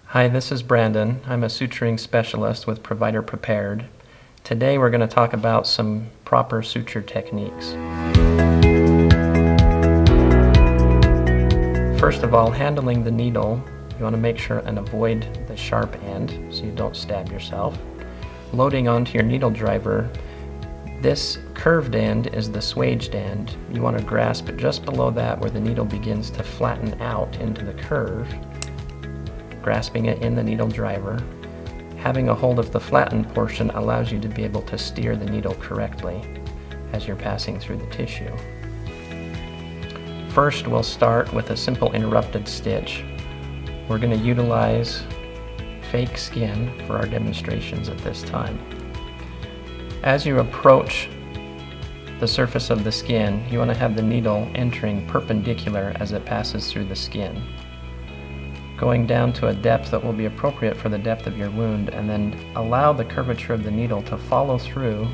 Hi, this is Brandon. I'm a suturing specialist with Provider Prepared. Today we're going to talk about some proper suture techniques. First of all, handling the needle, you want to make sure and avoid the sharp end so you don't stab yourself. Loading onto your needle driver, this curved end is the swaged end. You want to grasp just below that where the needle begins to flatten out into the curve, grasping it in the needle driver. Having a hold of the flattened portion allows you to be able to steer the needle correctly as you're passing through the tissue. First, we'll start with a simple interrupted stitch. We're going to utilize fake skin for our demonstrations at this time. As you approach the surface of the skin, you want to have the needle entering perpendicular as it passes through the skin, going down to a depth that will be appropriate for the depth of your wound, and then allow the curvature of the needle to follow through,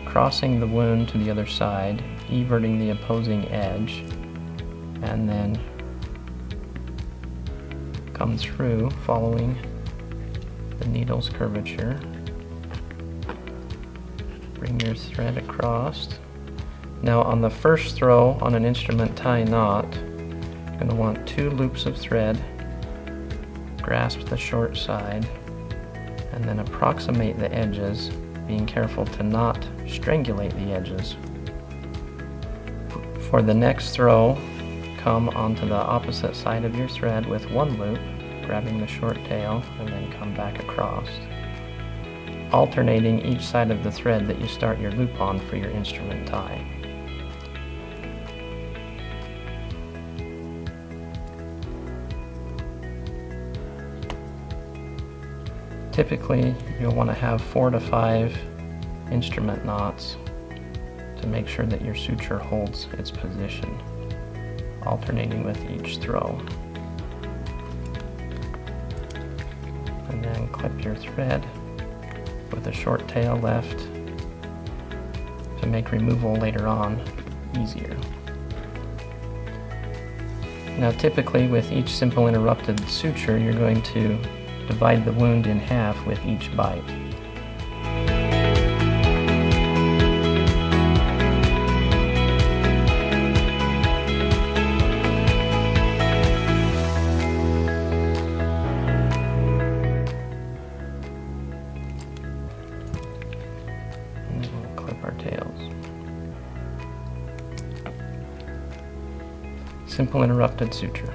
crossing the wound to the other side, everting the opposing edge, and then come through following the needle's curvature. Bring your thread across. Now on the first throw on an instrument tie knot, you're going to want 2 loops of thread. Grasp the short side and then approximate the edges, being careful to not strangulate the edges. For the next throw, come onto the opposite side of your thread with 1 loop, grabbing the short tail, and then come back across, alternating each side of the thread that you start your loop on for your instrument tie. Typically, you'll want to have 4 to 5 instrument knots to make sure that your suture holds its position, alternating with each throw. And then clip your thread with a short tail left to make removal later on easier. Now typically with each simple interrupted suture, you're going to divide the wound in half with each bite. And then we'll clip our tails. Simple interrupted suture.